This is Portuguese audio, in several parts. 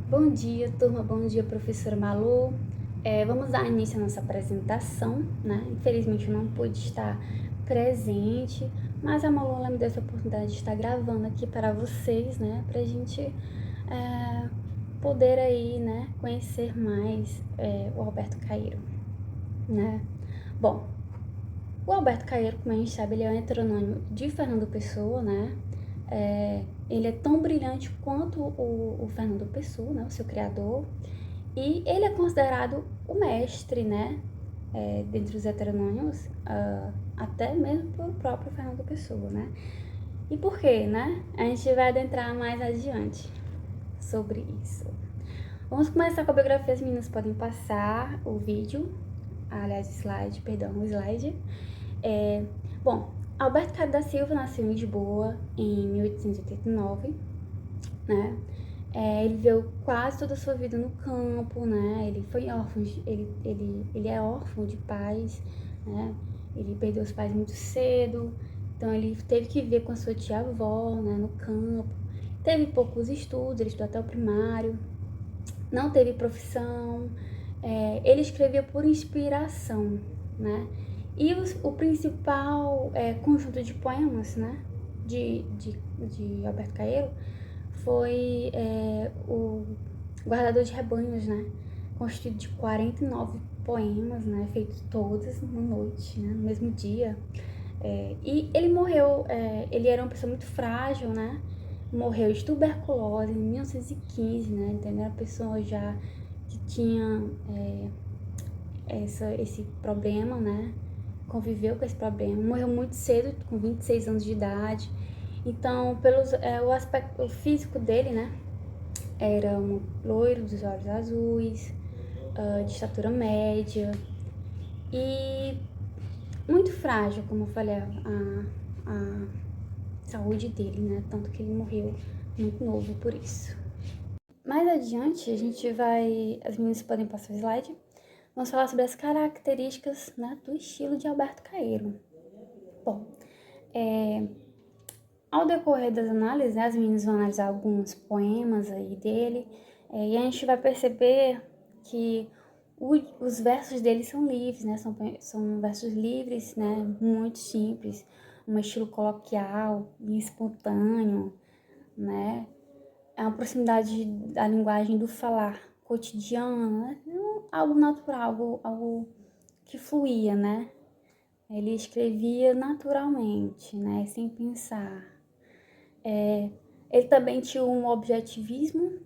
Bom dia, turma. Bom dia, professora Malu. Vamos dar início à nossa apresentação, né? Infelizmente, eu não pude estar presente, mas a Malu ela me deu essa oportunidade de estar gravando aqui para vocês, né? Para a gente poder aí, né? Conhecer mais o Alberto Caeiro, né? Bom, o Alberto Caeiro, como a gente sabe, ele é um heterônimo de Fernando Pessoa, né? Ele é tão brilhante quanto o Fernando Pessoa, né? O seu criador. E ele é considerado o mestre, né? Dentre os heteronônimos, até mesmo pelo próprio Fernando Pessoa, né? E por quê, né? A gente vai adentrar mais adiante sobre isso. Vamos começar com a biografia. As meninas podem passar o vídeo, aliás, o slide. Bom, Alberto Caio da Silva nasceu em Lisboa em 1889, né? Ele viveu quase toda a sua vida no campo, né? Ele foi órfão, ele é órfão de pais, né? Ele perdeu os pais muito cedo, então ele teve que viver com a sua tia-avó, né? No campo. Teve poucos estudos, ele estudou até o primário, não teve profissão. Ele escrevia por inspiração, né? E o principal conjunto de poemas, né? De Alberto Caeiro foi o Guardador de Rebanhos, né? Constituído de 49 poemas, né? Feitos todas numa noite, né? No mesmo dia. E ele morreu, ele era uma pessoa muito frágil, né? Morreu de tuberculose em 1915, né? Entendeu? Era uma pessoa já que tinha esse problema, né? Conviveu com esse problema. Morreu muito cedo, com 26 anos de idade. Então, o aspecto físico dele, né? Era um loiro dos olhos azuis, de estatura média e muito frágil, como eu falei, a saúde dele, né? Tanto que ele morreu muito novo por isso. Mais adiante, as meninas podem passar o slide, vamos falar sobre as características, né, do estilo de Alberto Caeiro. Bom, ao decorrer das análises, né, as meninas vão analisar alguns poemas aí dele, e a gente vai perceber que os versos dele são livres, né? São versos livres, né? Muito simples, um estilo coloquial e espontâneo, né? É uma proximidade da linguagem do falar cotidiano, né? Algo natural, algo que fluía, né? Ele escrevia naturalmente, né? Sem pensar. Ele também tinha um objetivismo,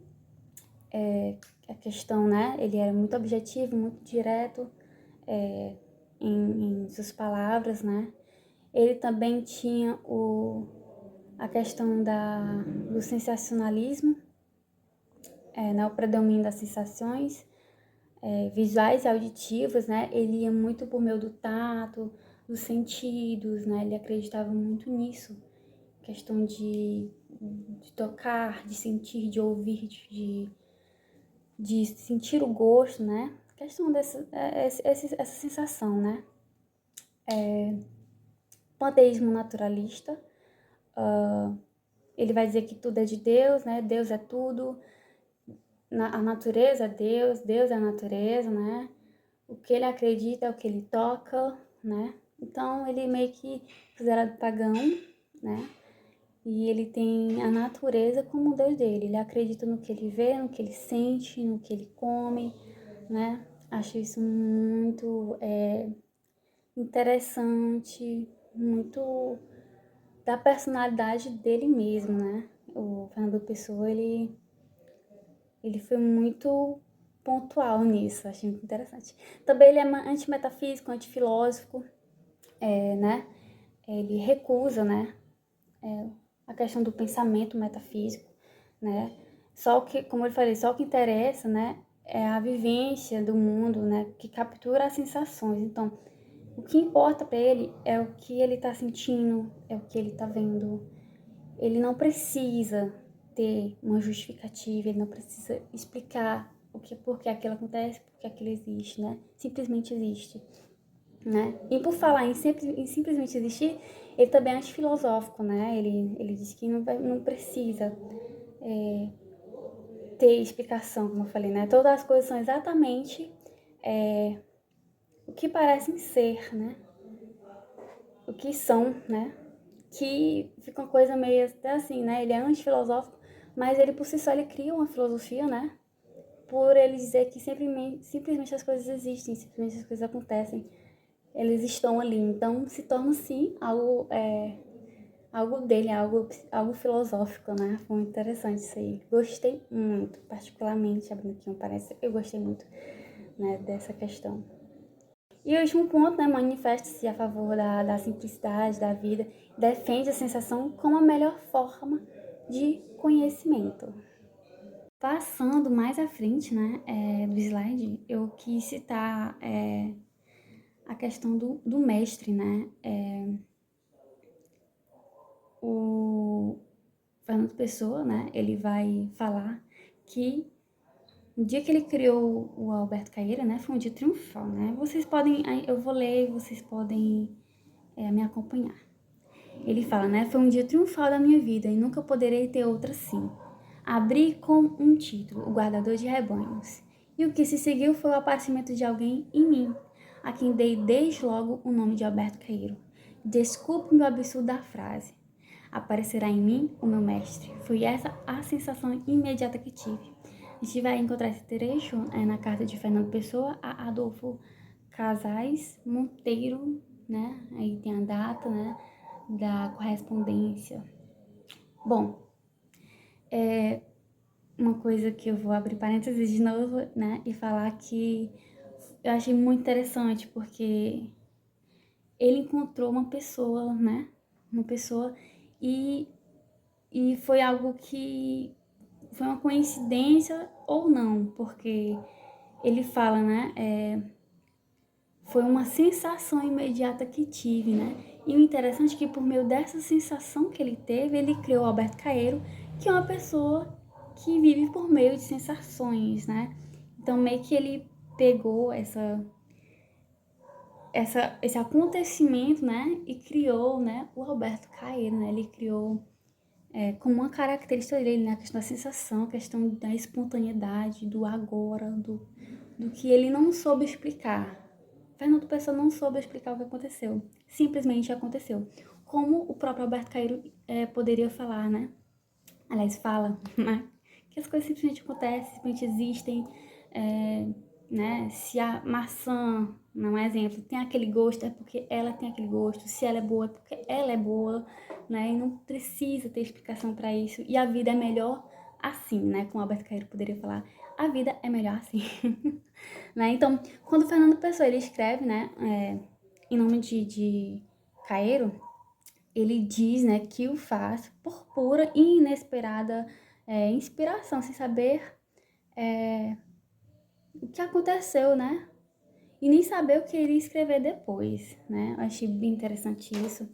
a questão, né? Ele era muito objetivo, muito direto em suas palavras, né? Ele também tinha a questão do sensacionalismo, né? O predomínio das sensações visuais e auditivas, né? Ele ia muito por meio do tato, dos sentidos, né? Ele acreditava muito nisso, questão de tocar, de sentir, de ouvir, de sentir o gosto, né? A questão essa sensação, né? Panteísmo naturalista, ele vai dizer que tudo é de Deus, né? Deus é tudo, a natureza é Deus, Deus é a natureza, né? O que ele acredita é o que ele toca, né? Então ele meio que considerado pagão, né? E ele tem a natureza como o Deus dele. Ele acredita no que ele vê, no que ele sente, no que ele come, né? Acho isso muito interessante, muito da personalidade dele mesmo, né? O Fernando Pessoa, ele foi muito pontual nisso, achei muito interessante. Também ele é antimetafísico, antifilósofo, né? Ele recusa, né? A questão do pensamento metafísico, né? Só que, como eu falei, só o que interessa, né? É a vivência do mundo, né? Que captura as sensações. Então, o que importa para ele é o que ele tá sentindo, é o que ele tá vendo. Ele não precisa ter uma justificativa, ele não precisa explicar por que aquilo acontece, por que aquilo existe, né? Simplesmente existe, né? E por falar em simplesmente existir, ele também é antifilosófico, né? Ele diz que não precisa ter explicação, como eu falei, né? Todas as coisas são exatamente o que parecem ser, né? O que são, né? Que fica uma coisa meio até assim, né? Ele é antifilosófico, mas ele por si só ele cria uma filosofia, né? Por ele dizer que simplesmente as coisas existem, simplesmente as coisas acontecem, eles estão ali. Então se torna sim algo dele, algo filosófico, né? Foi muito interessante isso aí. Gostei muito, particularmente, abrindo aqui um parênteses, eu gostei muito, né, dessa questão. E o último ponto, né, manifesta-se a favor da simplicidade da vida, defende a sensação como a melhor forma de conhecimento. Passando mais à frente, né, do slide, eu quis citar a questão do mestre, né, o Fernando Pessoa, né, ele vai falar que o dia que ele criou o Alberto Caeira, né, foi um dia triunfal, né, vocês podem, eu vou ler, vocês podem me acompanhar. Ele fala, né, foi um dia triunfal da minha vida e nunca poderei ter outra assim. Abri com um título, o guardador de rebanhos. E o que se seguiu foi o aparecimento de alguém em mim, a quem dei desde logo o nome de Alberto Caeiro. Desculpe-me o absurdo da frase. Aparecerá em mim o meu mestre. Foi essa a sensação imediata que tive. A gente vai encontrar esse trecho na carta de Fernando Pessoa a Adolfo Casais Monteiro, né? Aí tem a data, né, da correspondência. Bom, uma coisa que eu vou abrir parênteses de novo, né, e falar que eu achei muito interessante, porque ele encontrou uma pessoa, né, uma pessoa, e, e foi algo que foi uma coincidência ou não, porque ele fala, né, foi uma sensação imediata que tive, né, e o interessante é que por meio dessa sensação que ele teve, ele criou Alberto Caeiro, que é uma pessoa que vive por meio de sensações, né? Então meio que ele pegou esse acontecimento, né? E criou, né? O Alberto Caeiro, né? Ele criou como uma característica dele, né? A questão da sensação, a questão da espontaneidade, do agora, do que ele não soube explicar. Fernando Pessoa não soube explicar o que aconteceu. Simplesmente aconteceu. Como o próprio Alberto Caeiro poderia falar, né? Aliás, fala, né? Que as coisas simplesmente acontecem, simplesmente existem, né? Se a maçã, não é exemplo, tem aquele gosto, é porque ela tem aquele gosto. Se ela é boa, é porque ela é boa, né? E não precisa ter explicação para isso. E a vida é melhor assim, né? Como Albert Caeiro poderia falar, a vida é melhor assim, né? Então, quando o Fernando Pessoa ele escreve, né? Em nome de Caeiro, ele diz, né, que o faz por pura e inesperada inspiração, sem saber o que aconteceu, né? E nem saber o que iria escrever depois, né? Eu achei bem interessante isso.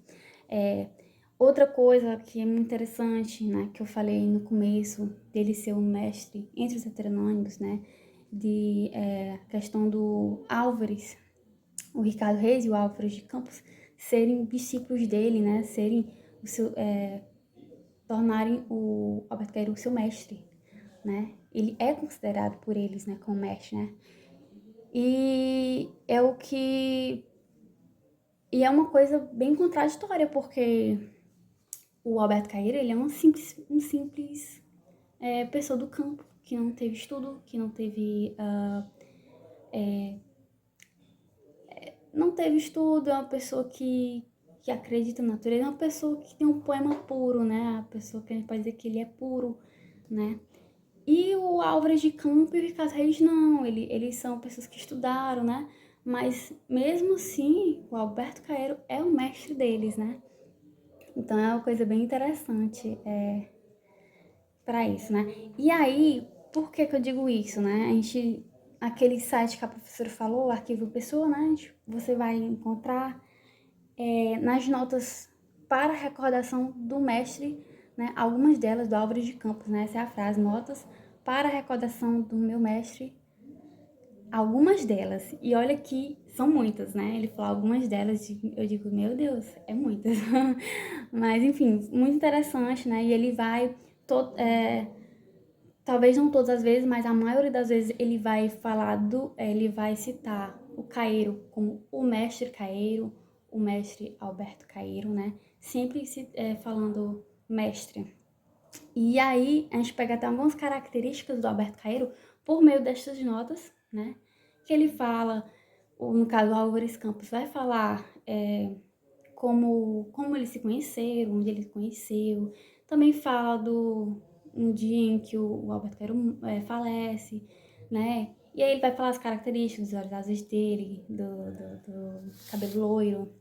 Outra coisa que é muito interessante, né, que eu falei no começo, dele ser um mestre entre os heteronômicos, né, de questão do Álvares, o Ricardo Reis e o Álvares de Campos serem discípulos dele, né, serem o seu, tornarem o Alberto Caeiro o seu mestre, né? Ele é considerado por eles, né, como mestre, né? E é o que... E é uma coisa bem contraditória, porque o Alberto Caeiro, ele é um simples pessoa do campo, que não teve estudo, que não teve... não teve estudo, é uma pessoa que acredita na natureza, é uma pessoa que tem um poema puro, né? A pessoa que a gente pode dizer que ele é puro, né? E o Álvares de Campos e o Ricardo Reis não, eles são pessoas que estudaram, né? Mas mesmo assim, o Alberto Caeiro é o mestre deles, né? Então é uma coisa bem interessante para isso, né? E aí, por que eu digo isso, né? Aquele site que a professora falou, o Arquivo Pessoa, né? Você vai encontrar nas notas para recordação do mestre, né? Algumas delas do Álvares de Campos, né? Essa é a frase, notas para recordação do meu mestre, algumas delas. E olha que são muitas, né? Ele falou algumas delas, eu digo, meu Deus, é muitas. Mas, enfim, muito interessante, né? E ele vai talvez não todas as vezes, mas a maioria das vezes ele vai falar ele vai citar o Caeiro como o mestre Caeiro, o mestre Alberto Caeiro, né? Sempre falando mestre. E aí a gente pega até algumas características do Alberto Caeiro por meio destas notas, né? Que ele fala, no caso o Álvares Campos vai falar como eles se conheceram, onde ele se conheceu. Também fala do um dia em que o Alberto Caeiro falece, né? E aí ele vai falar as características dos olhos azuis dele, do cabelo loiro,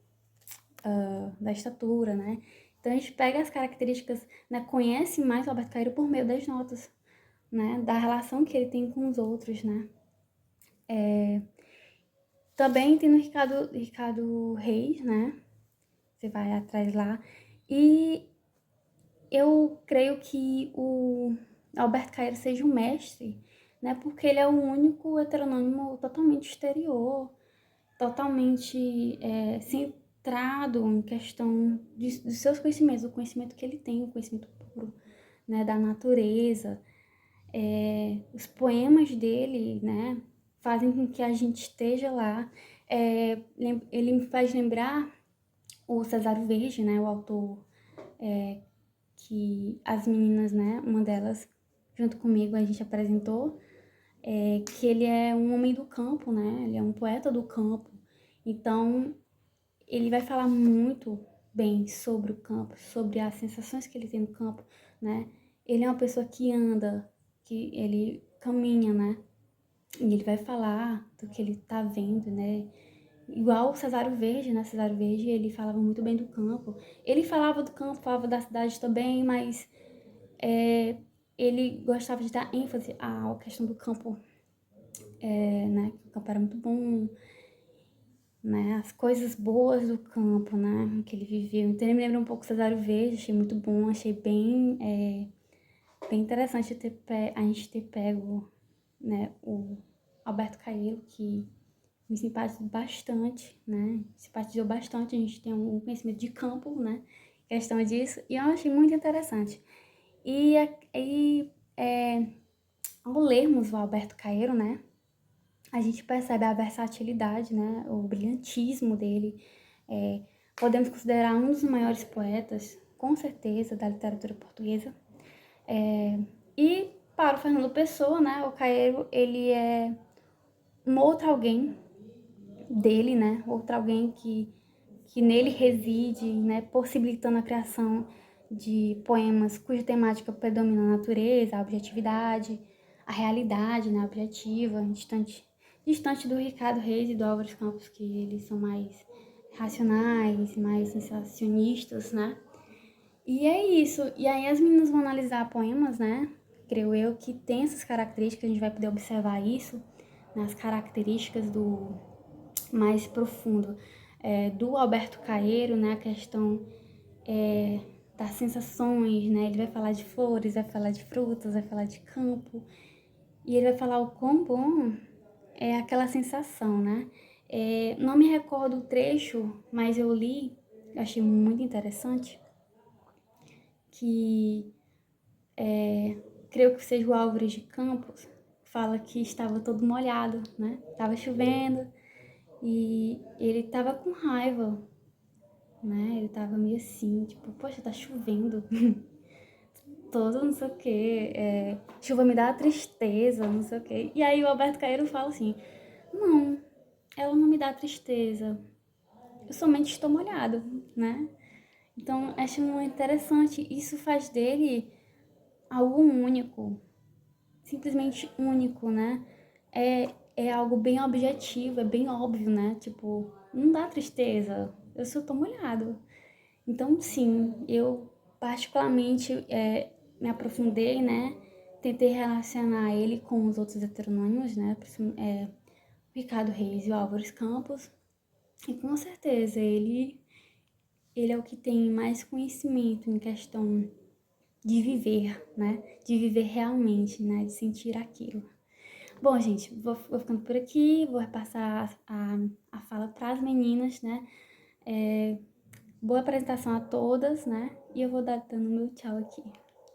da estatura, né? Então a gente pega as características, né? Conhece mais o Alberto Caeiro por meio das notas, né? Da relação que ele tem com os outros, né? Também tem no Ricardo Reis, né? Você vai atrás lá. E eu creio que o Alberto Caeiro seja um mestre, né? Porque ele é o único heteronômimo totalmente exterior, totalmente centrado em questão dos seus conhecimentos, o conhecimento que ele tem, o conhecimento puro, né? Da natureza. Os poemas dele, né? Fazem com que a gente esteja lá. Ele me faz lembrar o Cesário Verde, né? O autor que as meninas, né, uma delas, junto comigo, a gente apresentou, que ele é um homem do campo, né, ele é um poeta do campo. Então, ele vai falar muito bem sobre o campo, sobre as sensações que ele tem no campo, né. Ele é uma pessoa que anda, que ele caminha, né, e ele vai falar do que ele tá vendo, né. Igual o Cesário Verde, né? Cesário Verde, ele falava muito bem do campo. Ele falava do campo, falava da cidade também, mas ele gostava de dar ênfase à questão do campo, né? Que o campo era muito bom, né? As coisas boas do campo, né? Que ele viveu. Então ele me lembra um pouco do Cesário Verde, achei muito bom, achei bem interessante a gente ter pego, né? O Alberto Caeiro, que me simpatizou bastante, né? Simpatizou bastante, a gente tem um conhecimento de campo, né? Questão disso, e eu achei muito interessante. E ao lermos o Alberto Caeiro, né? A gente percebe a versatilidade, né? O brilhantismo dele. Podemos considerar um dos maiores poetas, com certeza, da literatura portuguesa. E para o Fernando Pessoa, né? O Caeiro, ele é um outro alguém dele, né? Outro alguém que nele reside, né? Possibilitando a criação de poemas cuja temática predomina a natureza, a objetividade, a realidade, né? Objetiva, distante do Ricardo Reis e do Álvares Campos, que eles são mais racionais, mais sensacionistas, né? E é isso. E aí as meninas vão analisar poemas, né? Creio eu que tem essas características, a gente vai poder observar isso, nas características do mais profundo do Alberto Caeiro, né? A questão das sensações, né? Ele vai falar de flores, vai falar de frutas, vai falar de campo. E ele vai falar o quão bom é aquela sensação, né? Não me recordo o trecho, mas eu li, eu achei muito interessante, que creio que seja o Álvares de Campos, fala que estava todo molhado, né? Tava chovendo e ele tava com raiva, né? Ele tava meio assim, tipo, poxa, tá chovendo. Todo não sei o quê, chuva me dá tristeza, não sei o quê. E aí o Alberto Caeiro fala assim, não, ela não me dá tristeza, eu somente estou molhado, né? Então, acho muito interessante, isso faz dele algo único, simplesmente único, né? É algo bem objetivo, é bem óbvio, né? Tipo, não dá tristeza, eu só tô molhado. Então, sim, eu particularmente me aprofundei, né? Tentei relacionar ele com os outros heteronômimos, né? Ricardo Reis e o Álvares Campos. E com certeza ele é o que tem mais conhecimento em questão de viver, né? De viver realmente, né? De sentir aquilo. Bom, gente, vou ficando por aqui, vou repassar a fala para as meninas, né? Boa apresentação a todas, né? E eu vou dando meu tchau aqui.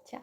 Tchau.